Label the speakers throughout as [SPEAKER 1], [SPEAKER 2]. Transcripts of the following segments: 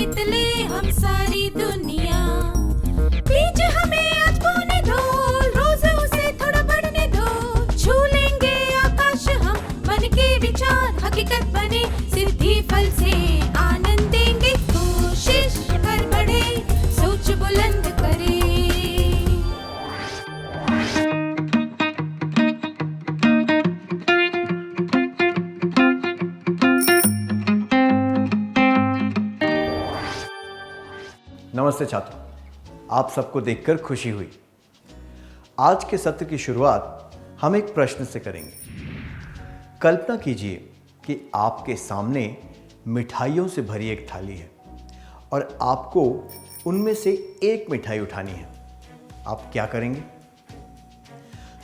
[SPEAKER 1] जीत ले हम सारी दुनिया। बीच हमें आज बोने दो, रोज उसे थोड़ा बढ़ने दो। छू लेंगे आकाश हम, मन के विचार हकीकत बने। सिद्धि फल से आनंद देंगे, कोशिश कर बढ़े, सोच बुलंद करे।
[SPEAKER 2] नमस्ते छात्रों, आप सबको देखकर खुशी हुई। आज के सत्र की शुरुआत हम एक प्रश्न से करेंगे। कल्पना कीजिए कि आपके सामने मिठाइयों से भरी एक थाली है और आपको उनमें से एक मिठाई उठानी है। आप क्या करेंगे?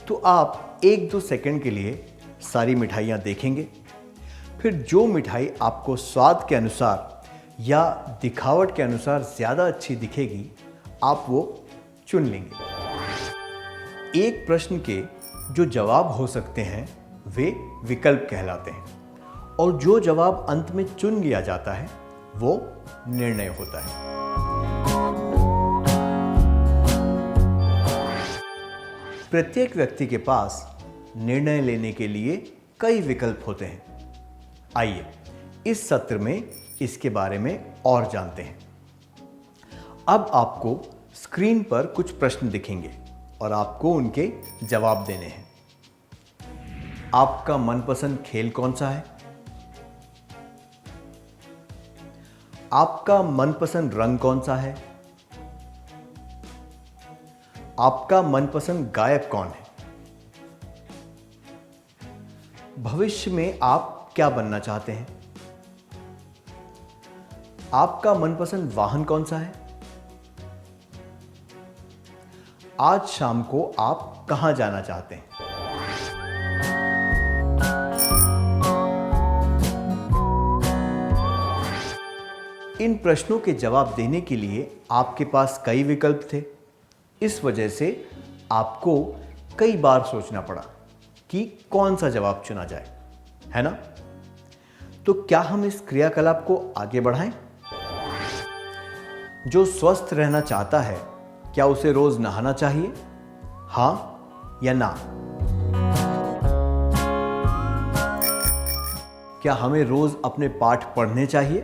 [SPEAKER 2] तो आप 1-2 सेकंड के लिए सारी मिठाइयाँ देखेंगे, फिर जो मिठाई आपको स्वाद के अनुसार या दिखावट के अनुसार ज़्यादा अच्छी दिखेगी, आप वो चुन लेंगे। एक प्रश्न के जो जवाब हो सकते हैं वे विकल्प कहलाते हैं, और जो जवाब अंत में चुन लिया जाता है वो निर्णय होता है। प्रत्येक व्यक्ति के पास निर्णय लेने के लिए कई विकल्प होते हैं। आइए इस सत्र में इसके बारे में और जानते हैं। अब आपको स्क्रीन पर कुछ प्रश्न दिखेंगे और आपको उनके जवाब देने हैं। आपका मनपसंद खेल कौन सा है? आपका मनपसंद रंग कौन सा है? आपका मनपसंद गायक कौन है? भविष्य में आप क्या बनना चाहते हैं? आपका मनपसंद वाहन कौन सा है? आज शाम को आप कहां जाना चाहते हैं? इन प्रश्नों के जवाब देने के लिए आपके पास कई विकल्प थे। इस वजह से आपको कई बार सोचना पड़ा कि कौन सा जवाब चुना जाए, है ना? तो क्या हम इस क्रियाकलाप को आगे बढ़ाएं? जो स्वस्थ रहना चाहता है, क्या उसे रोज नहाना चाहिए? हाँ या ना? क्या हमें रोज अपने पाठ पढ़ने चाहिए?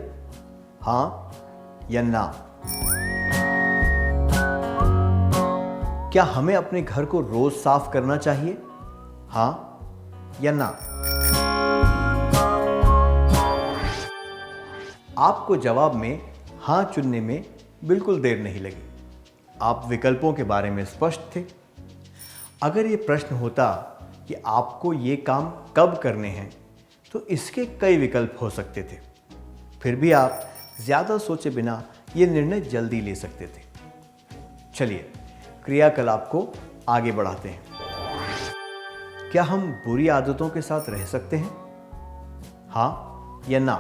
[SPEAKER 2] हाँ या ना? क्या हमें अपने घर को रोज साफ करना चाहिए? हाँ या ना? आपको जवाब में हाँ चुनने में बिल्कुल देर नहीं लगी। आप विकल्पों के बारे में स्पष्ट थे। अगर ये प्रश्न होता कि आपको ये काम कब करने हैं, तो इसके कई विकल्प हो सकते थे। फिर भी आप ज़्यादा सोचे बिना ये निर्णय जल्दी ले सकते थे। चलिए क्रियाकलाप को आगे बढ़ाते हैं। क्या हम बुरी आदतों के साथ रह सकते हैं? हाँ या ना?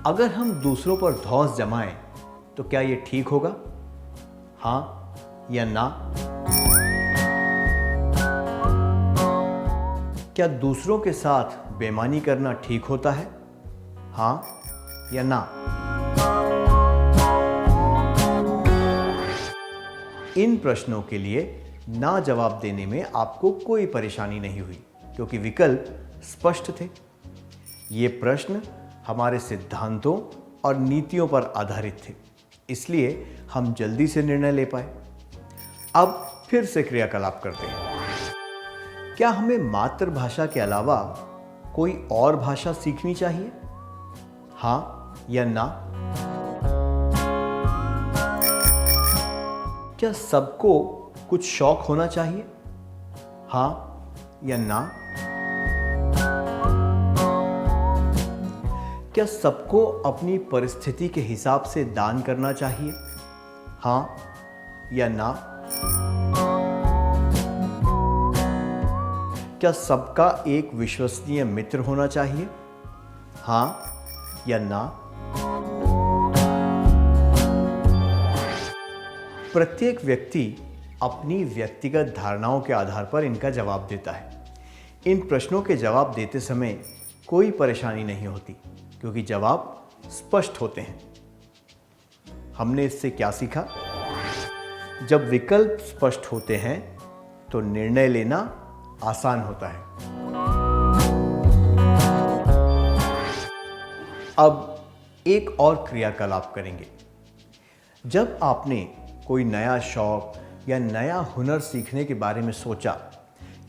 [SPEAKER 2] अगर हम दूसरों पर धौंस जमाएं तो क्या ये ठीक होगा? हाँ या ना? क्या दूसरों के साथ बेईमानी करना ठीक होता है? हाँ या ना? इन प्रश्नों के लिए ना जवाब देने में आपको कोई परेशानी नहीं हुई, क्योंकि विकल्प स्पष्ट थे। ये प्रश्न हमारे सिद्धांतों और नीतियों पर आधारित थे, इसलिए हम जल्दी से निर्णय ले पाए। अब फिर से क्रियाकलाप करते हैं। क्या हमें मातृभाषा के अलावा कोई और भाषा सीखनी चाहिए? हाँ या ना? क्या सबको कुछ शौक होना चाहिए? हाँ या ना? क्या सबको अपनी परिस्थिति के हिसाब से दान करना चाहिए? हाँ या ना? क्या सबका एक विश्वसनीय मित्र होना चाहिए? हाँ या ना? प्रत्येक व्यक्ति अपनी व्यक्तिगत धारणाओं के आधार पर इनका जवाब देता है। इन प्रश्नों के जवाब देते समय कोई परेशानी नहीं होती, क्योंकि जवाब स्पष्ट होते हैं। हमने इससे क्या सीखा? जब विकल्प स्पष्ट होते हैं तो निर्णय लेना आसान होता है। अब एक और क्रियाकलाप करेंगे। जब आपने कोई नया शौक या नया हुनर सीखने के बारे में सोचा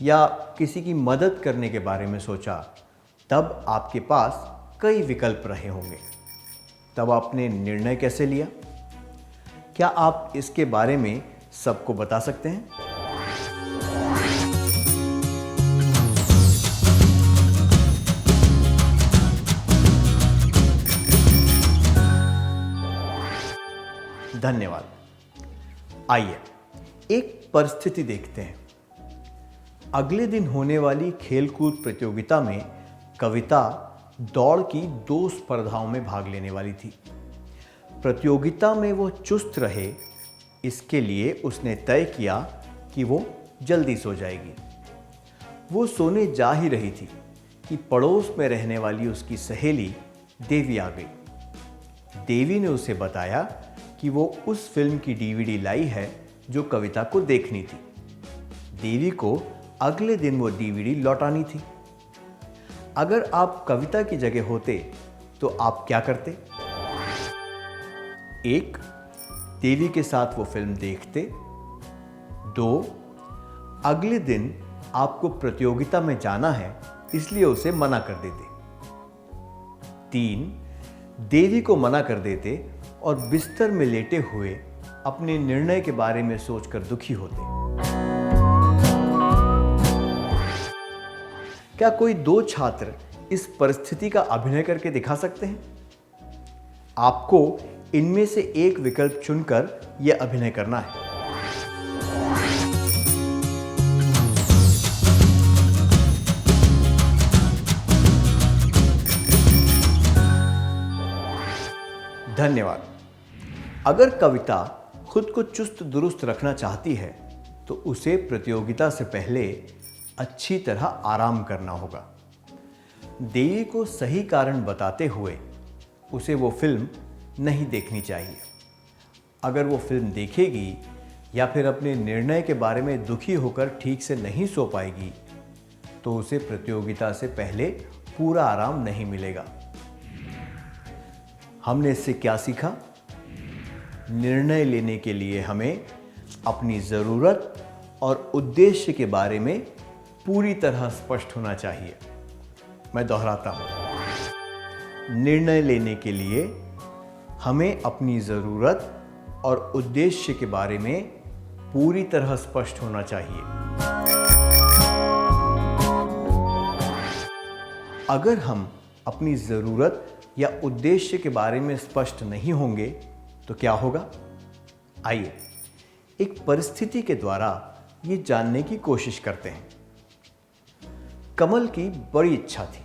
[SPEAKER 2] या किसी की मदद करने के बारे में सोचा, तब आपके पास कई विकल्प रहे होंगे। तब आपने निर्णय कैसे लिया? क्या आप इसके बारे में सबको बता सकते हैं? धन्यवाद। आइए एक परिस्थिति देखते हैं। अगले दिन होने वाली खेलकूद प्रतियोगिता में कविता दौड़ की 2 स्पर्धाओं में भाग लेने वाली थी। प्रतियोगिता में वो चुस्त रहे, इसके लिए उसने तय किया कि वो जल्दी सो जाएगी। वो सोने जा ही रही थी कि पड़ोस में रहने वाली उसकी सहेली देवी आ गई। देवी ने उसे बताया कि वो उस फिल्म की डीवीडी लाई है जो कविता को देखनी थी। देवी को अगले दिन वो डीवीडी लौटानी थी। अगर आप कविता की जगह होते तो आप क्या करते? 1. देवी के साथ वो फिल्म देखते। 2. अगले दिन आपको प्रतियोगिता में जाना है, इसलिए उसे मना कर देते। 3. देवी को मना कर देते और बिस्तर में लेटे हुए अपने निर्णय के बारे में सोचकर दुखी होते। क्या कोई 2 छात्र इस परिस्थिति का अभिनय करके दिखा सकते हैं? आपको इनमें से एक विकल्प चुनकर यह अभिनय करना है। धन्यवाद। अगर कविता खुद को चुस्त दुरुस्त रखना चाहती है तो उसे प्रतियोगिता से पहले अच्छी तरह आराम करना होगा। देवी को सही कारण बताते हुए उसे वो फिल्म नहीं देखनी चाहिए। अगर वो फिल्म देखेगी या फिर अपने निर्णय के बारे में दुखी होकर ठीक से नहीं सो पाएगी तो उसे प्रतियोगिता से पहले पूरा आराम नहीं मिलेगा। हमने इससे क्या सीखा? निर्णय लेने के लिए हमें अपनी ज़रूरत और उद्देश्य के बारे में पूरी तरह स्पष्ट होना चाहिए। मैं दोहराता हूं, निर्णय लेने के लिए हमें अपनी ज़रूरत और उद्देश्य के बारे में पूरी तरह स्पष्ट होना चाहिए। अगर हम अपनी ज़रूरत या उद्देश्य के बारे में स्पष्ट नहीं होंगे तो क्या होगा? आइए एक परिस्थिति के द्वारा ये जानने की कोशिश करते हैं। कमल की बड़ी इच्छा थी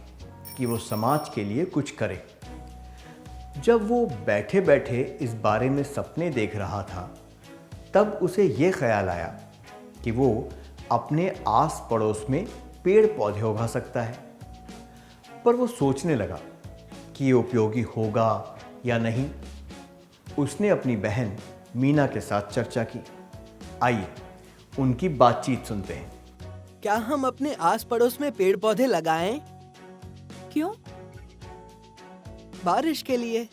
[SPEAKER 2] कि वो समाज के लिए कुछ करे। जब वो बैठे बैठे इस बारे में सपने देख रहा था, तब उसे ये ख्याल आया कि वो अपने आस पड़ोस में पेड़ पौधे उगा सकता है। पर वो सोचने लगा कि ये उपयोगी होगा या नहीं। उसने अपनी बहन मीना के साथ चर्चा की। आइए उनकी बातचीत सुनते हैं।
[SPEAKER 3] क्या हम अपने आस पड़ोस में पेड़ पौधे लगाएं?
[SPEAKER 4] क्यों?
[SPEAKER 3] बारिश के लिए।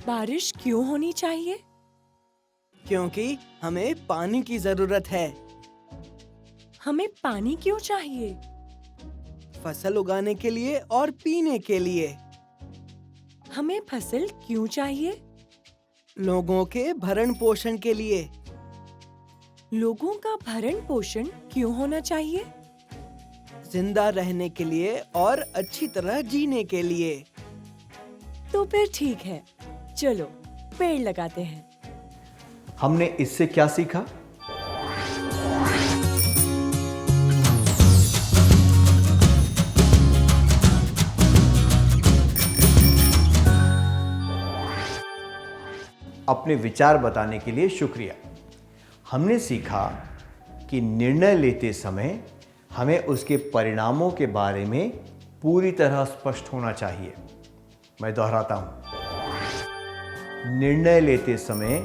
[SPEAKER 4] बारिश क्यों होनी चाहिए?
[SPEAKER 3] क्योंकि हमें पानी की जरूरत है।
[SPEAKER 4] हमें पानी क्यों चाहिए?
[SPEAKER 3] फसल उगाने के लिए और पीने के लिए।
[SPEAKER 4] हमें फसल क्यों चाहिए?
[SPEAKER 3] लोगों के भरण पोषण के लिए।
[SPEAKER 4] लोगों का भरण पोषण क्यों होना चाहिए?
[SPEAKER 3] जिंदा रहने के लिए और अच्छी तरह जीने के लिए।
[SPEAKER 4] तो फिर ठीक है, चलो पेड़ लगाते हैं।
[SPEAKER 2] हमने इससे क्या सीखा? अपने विचार बताने के लिए शुक्रिया। हमने सीखा कि निर्णय लेते समय हमें उसके परिणामों के बारे में पूरी तरह स्पष्ट होना चाहिए। मैं दोहराता हूं, निर्णय लेते समय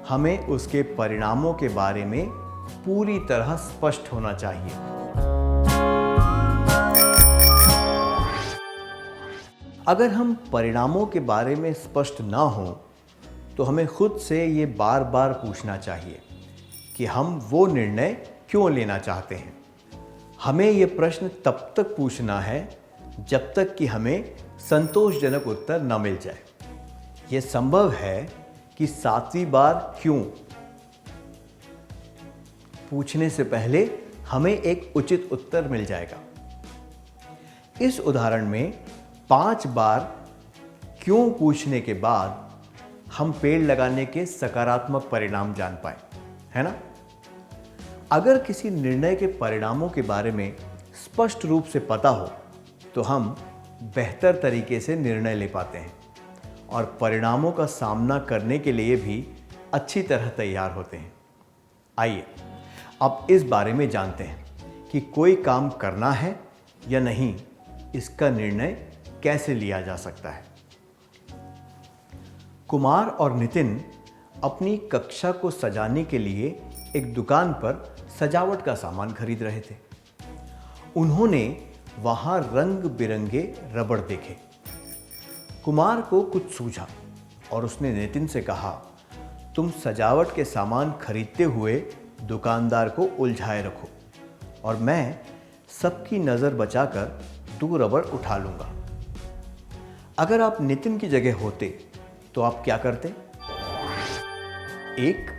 [SPEAKER 2] हमें उसके परिणामों के बारे में पूरी तरह स्पष्ट होना चाहिए। अगर हम परिणामों के बारे में स्पष्ट ना हों तो हमें खुद से ये बार बार पूछना चाहिए कि हम वो निर्णय क्यों लेना चाहते हैं। हमें ये प्रश्न तब तक पूछना है जब तक कि हमें संतोषजनक उत्तर न मिल जाए। यह संभव है कि 7वीं बार क्यों पूछने से पहले हमें एक उचित उत्तर मिल जाएगा। इस उदाहरण में 5 बार क्यों पूछने के बाद हम पेड़ लगाने के सकारात्मक परिणाम जान पाए, है ना? अगर किसी निर्णय के परिणामों के बारे में स्पष्ट रूप से पता हो तो हम बेहतर तरीके से निर्णय ले पाते हैं और परिणामों का सामना करने के लिए भी अच्छी तरह तैयार होते हैं। आइए अब इस बारे में जानते हैं कि कोई काम करना है या नहीं, इसका निर्णय कैसे लिया जा सकता है। कुमार और नितिन अपनी कक्षा को सजाने के लिए एक दुकान पर सजावट का सामान खरीद रहे थे। उन्होंने वहां रंग बिरंगे रबड़ देखे। कुमार को कुछ सूझा और उसने नितिन से कहा, तुम सजावट के सामान खरीदते हुए दुकानदार को उलझाए रखो और मैं सबकी नज़र बचाकर 2 रबड़ उठा लूंगा। अगर आप नितिन की जगह होते तो आप क्या करते? 1.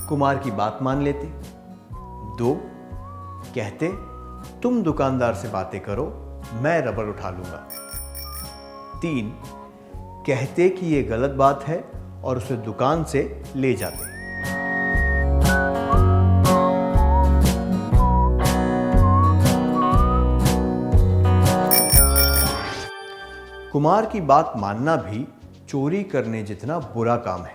[SPEAKER 2] कुमार की बात मान लेते। 2. कहते, तुम दुकानदार से बातें करो, मैं रबड़ उठा लूंगा। 3. कहते कि यह गलत बात है और उसे दुकान से ले जाते। कुमार की बात मानना भी चोरी करने जितना बुरा काम है,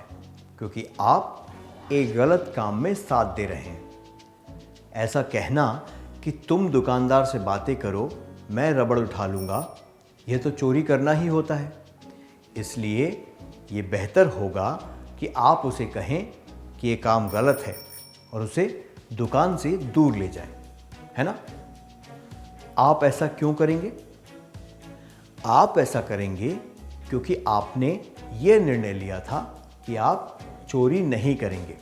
[SPEAKER 2] क्योंकि आप एक गलत काम में साथ दे रहे हैं। ऐसा कहना कि तुम दुकानदार से बातें करो, मैं रबड़ उठा लूंगा, यह तो चोरी करना ही होता है। इसलिए ये बेहतर होगा कि आप उसे कहें कि ये काम गलत है और उसे दुकान से दूर ले जाएं, है ना? आप ऐसा क्यों करेंगे? आप ऐसा करेंगे क्योंकि आपने ये निर्णय लिया था कि आप चोरी नहीं करेंगे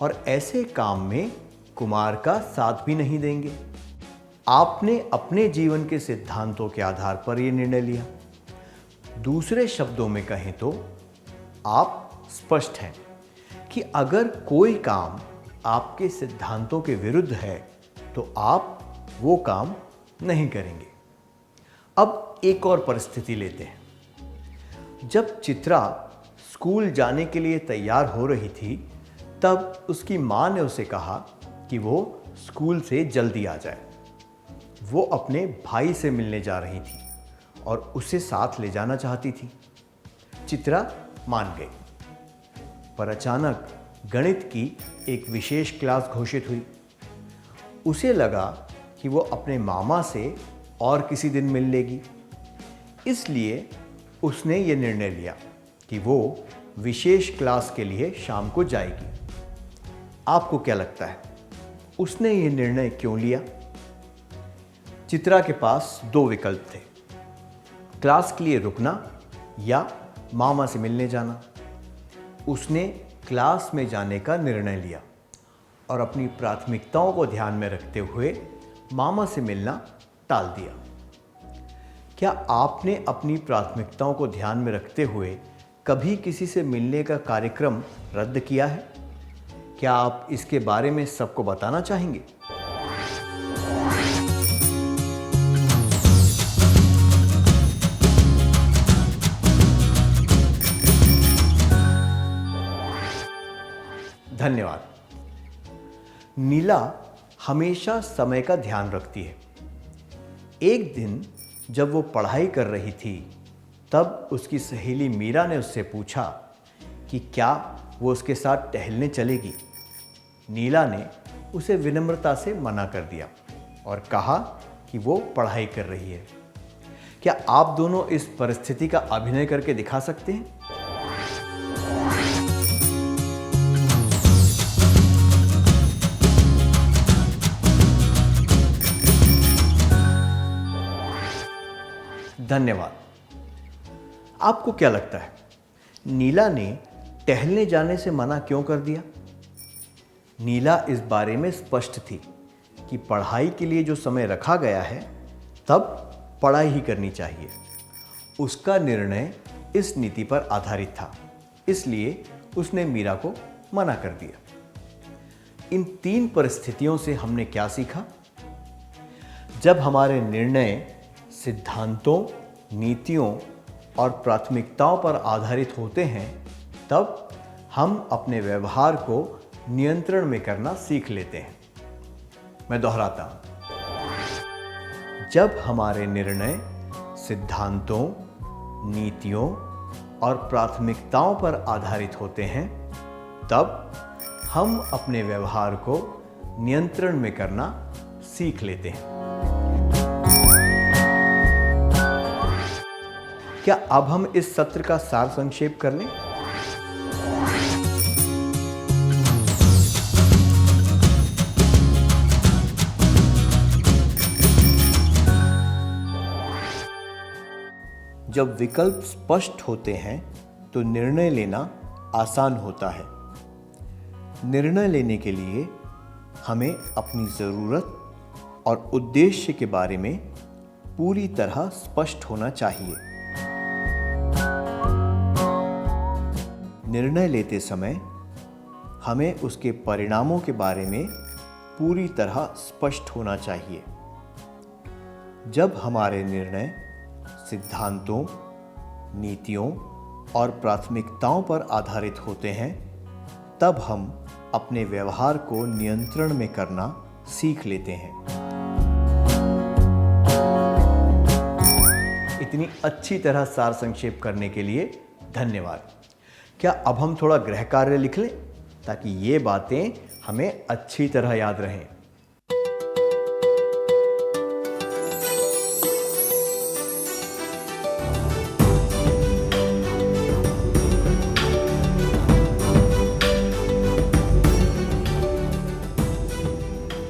[SPEAKER 2] और ऐसे काम में कुमार का साथ भी नहीं देंगे। आपने अपने जीवन के सिद्धांतों के आधार पर यह निर्णय लिया। दूसरे शब्दों में कहें तो आप स्पष्ट हैं कि अगर कोई काम आपके सिद्धांतों के विरुद्ध है तो आप वो काम नहीं करेंगे। अब एक और परिस्थिति लेते हैं। जब चित्रा स्कूल जाने के लिए तैयार हो रही थी, तब उसकी मां ने उसे कहा कि वो स्कूल से जल्दी आ जाए। वो अपने भाई से मिलने जा रही थी और उसे साथ ले जाना चाहती थी। चित्रा मान गई, पर अचानक गणित की एक विशेष क्लास घोषित हुई। उसे लगा कि वो अपने मामा से और किसी दिन मिल लेगी, इसलिए उसने ये निर्णय लिया कि वो विशेष क्लास के लिए शाम को जाएगी। आपको क्या लगता है, उसने ये निर्णय क्यों लिया? चित्रा के पास 2 विकल्प थे, क्लास के लिए रुकना या मामा से मिलने जाना। उसने क्लास में जाने का निर्णय लिया और अपनी प्राथमिकताओं को ध्यान में रखते हुए मामा से मिलना टाल दिया। क्या आपने अपनी प्राथमिकताओं को ध्यान में रखते हुए कभी किसी से मिलने का कार्यक्रम रद्द किया है? क्या आप इसके बारे में सबको बताना चाहेंगे? धन्यवाद। नीला हमेशा समय का ध्यान रखती है। एक दिन जब वो पढ़ाई कर रही थी, तब उसकी सहेली मीरा ने उससे पूछा कि क्या वो उसके साथ टहलने चलेगी। नीला ने उसे विनम्रता से मना कर दिया और कहा कि वो पढ़ाई कर रही है। क्या आप दोनों इस परिस्थिति का अभिनय करके दिखा सकते हैं? धन्यवाद। आपको क्या लगता है, नीला ने टहलने जाने से मना क्यों कर दिया? नीला इस बारे में स्पष्ट थी कि पढ़ाई के लिए जो समय रखा गया है तब पढ़ाई ही करनी चाहिए। उसका निर्णय इस नीति पर आधारित था, इसलिए उसने मीरा को मना कर दिया। इन 3 परिस्थितियों से हमने क्या सीखा? जब हमारे निर्णय सिद्धांतों, नीतियों और प्राथमिकताओं पर आधारित होते हैं, तब हम अपने व्यवहार को नियंत्रण में करना सीख लेते हैं। मैं दोहराता हूं, जब हमारे निर्णय सिद्धांतों, नीतियों और प्राथमिकताओं पर आधारित होते हैं, तब हम अपने व्यवहार को नियंत्रण में करना सीख लेते हैं। क्या अब हम इस सत्र का सार संक्षेप कर लें? जब विकल्प स्पष्ट होते हैं तो निर्णय लेना आसान होता है। निर्णय लेने के लिए हमें अपनी ज़रूरत और उद्देश्य के बारे में पूरी तरह स्पष्ट होना चाहिए। निर्णय लेते समय हमें उसके परिणामों के बारे में पूरी तरह स्पष्ट होना चाहिए। जब हमारे निर्णय सिद्धांतों, नीतियों और प्राथमिकताओं पर आधारित होते हैं, तब हम अपने व्यवहार को नियंत्रण में करना सीख लेते हैं। इतनी अच्छी तरह सार संक्षेप करने के लिए धन्यवाद। क्या अब हम थोड़ा गृह कार्य लिख लें ताकि ये बातें हमें अच्छी तरह याद रहें?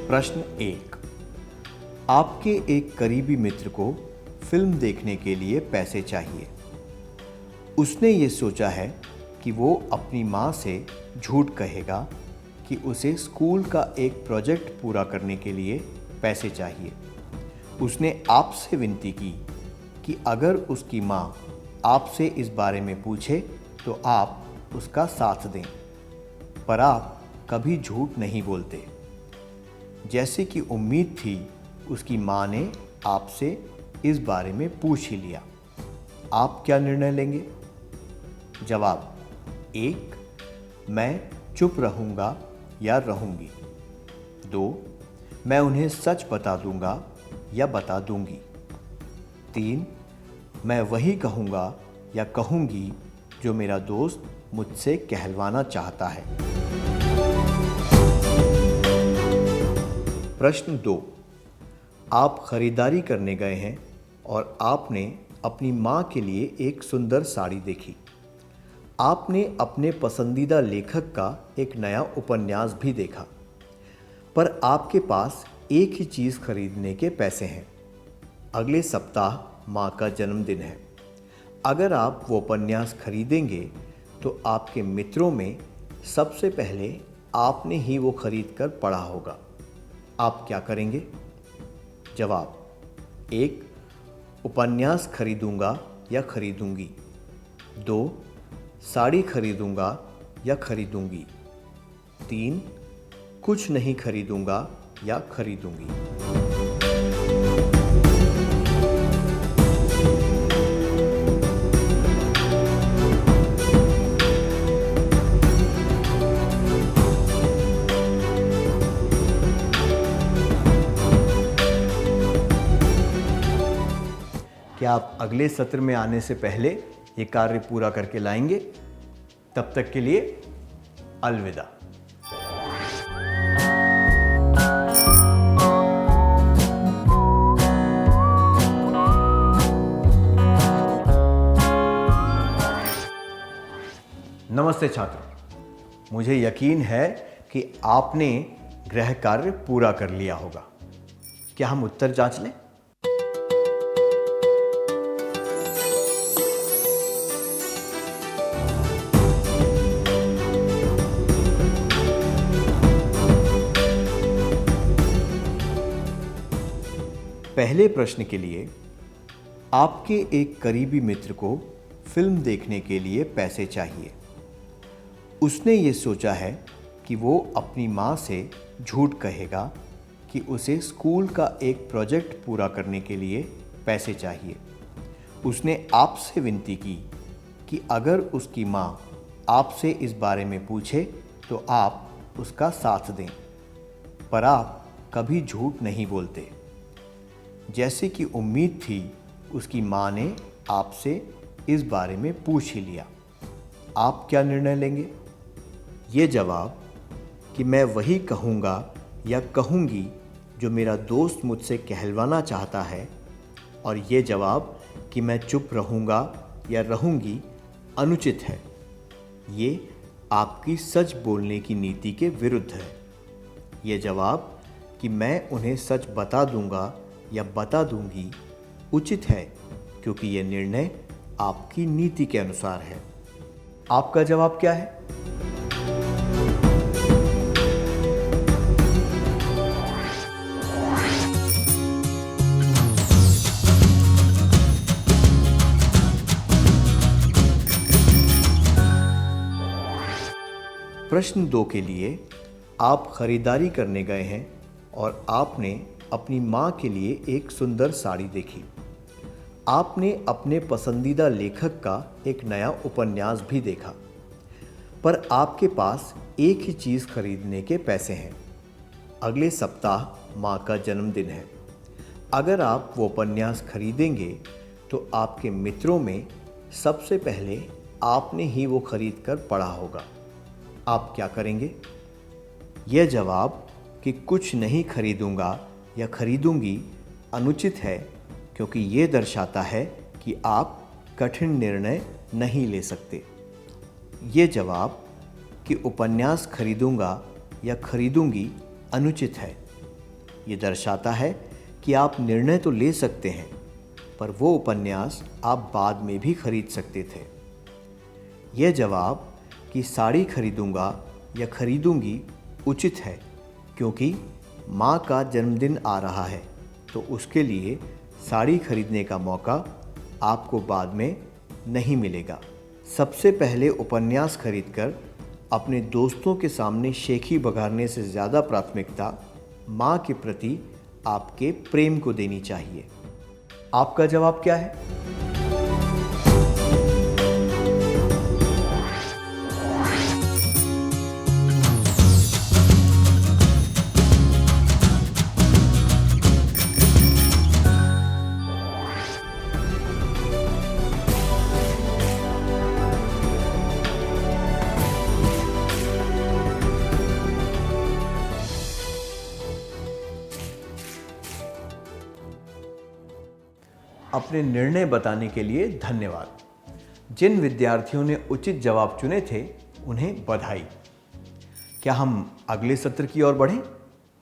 [SPEAKER 2] प्रश्न 1। आपके एक करीबी मित्र को फिल्म देखने के लिए पैसे चाहिए। उसने ये सोचा है कि वो अपनी माँ से झूठ कहेगा कि उसे स्कूल का एक प्रोजेक्ट पूरा करने के लिए पैसे चाहिए। उसने आपसे विनती की कि अगर उसकी माँ आपसे इस बारे में पूछे तो आप उसका साथ दें, पर आप कभी झूठ नहीं बोलते। जैसे कि उम्मीद थी, उसकी माँ ने आपसे इस बारे में पूछ ही लिया। आप क्या निर्णय लेंगे? जवाब: 1. मैं चुप रहूँगा या रहूँगी। 2. मैं उन्हें सच बता दूँगा या बता दूँगी। 3. मैं वही कहूँगा या कहूँगी जो मेरा दोस्त मुझसे कहलवाना चाहता है। प्रश्न 2। आप खरीदारी करने गए हैं और आपने अपनी माँ के लिए एक सुंदर साड़ी देखी। आपने अपने पसंदीदा लेखक का एक नया उपन्यास भी देखा, पर आपके पास एक ही चीज़ खरीदने के पैसे हैं। अगले सप्ताह माँ का जन्मदिन है। अगर आप वो उपन्यास खरीदेंगे तो आपके मित्रों में सबसे पहले आपने ही वो खरीद कर पढ़ा होगा। आप क्या करेंगे? जवाब: 1. उपन्यास खरीदूंगा या खरीदूंगी। 2. साड़ी खरीदूंगा या खरीदूंगी। 3. कुछ नहीं खरीदूंगा या खरीदूंगी। क्या आप अगले सत्र में आने से पहले ये कार्य पूरा करके लाएंगे? तब तक के लिए अलविदा। नमस्ते छात्रों, मुझे यकीन है कि आपने गृह कार्य पूरा कर लिया होगा। क्या हम उत्तर जांच लें? पहले प्रश्न के लिए आपके एक करीबी मित्र को फिल्म देखने के लिए पैसे चाहिए। उसने ये सोचा है कि वो अपनी माँ से झूठ कहेगा कि उसे स्कूल का एक प्रोजेक्ट पूरा करने के लिए पैसे चाहिए। उसने आपसे विनती की कि अगर उसकी माँ आपसे इस बारे में पूछे तो आप उसका साथ दें, पर आप कभी झूठ नहीं बोलते। जैसे कि उम्मीद थी, उसकी माँ ने आपसे इस बारे में पूछ ही लिया। आप क्या निर्णय लेंगे? ये जवाब कि मैं वही कहूँगा या कहूँगी जो मेरा दोस्त मुझसे कहलवाना चाहता है, और ये जवाब कि मैं चुप रहूँगा या रहूँगी अनुचित है। ये आपकी सच बोलने की नीति के विरुद्ध है। ये जवाब कि मैं उन्हें सच बता दूँगा या बता दूँगी उचित है, क्योंकि यह निर्णय आपकी नीति के अनुसार है। आपका जवाब क्या है? प्रश्न 2 के लिए आप खरीदारी करने गए हैं और आपने अपनी माँ के लिए एक सुंदर साड़ी देखी। आपने अपने पसंदीदा लेखक का एक नया उपन्यास भी देखा, पर आपके पास एक ही चीज़ खरीदने के पैसे हैं। अगले सप्ताह माँ का जन्मदिन है। अगर आप वो उपन्यास खरीदेंगे तो आपके मित्रों में सबसे पहले आपने ही वो खरीद कर पढ़ा होगा। आप क्या करेंगे? यह जवाब कि कुछ नहीं खरीदूंगा या खरीदूंगी अनुचित है, क्योंकि ये दर्शाता है कि आप कठिन निर्णय नहीं ले सकते। ये जवाब कि उपन्यास खरीदूंगा या खरीदूंगी अनुचित है। ये दर्शाता है कि आप निर्णय तो ले सकते हैं, पर वो उपन्यास आप बाद में भी खरीद सकते थे। यह जवाब कि साड़ी खरीदूंगा या खरीदूंगी उचित है, क्योंकि माँ का जन्मदिन आ रहा है, तो उसके लिए साड़ी खरीदने का मौका आपको बाद में नहीं मिलेगा। सबसे पहले उपन्यास खरीदकर अपने दोस्तों के सामने शेखी बघारने से ज़्यादा प्राथमिकता माँ के प्रति आपके प्रेम को देनी चाहिए। आपका जवाब क्या है? अपने निर्णय बताने के लिए धन्यवाद। जिन विद्यार्थियों ने उचित जवाब चुने थे, उन्हें बधाई। क्या हम अगले सत्र की ओर बढ़ें?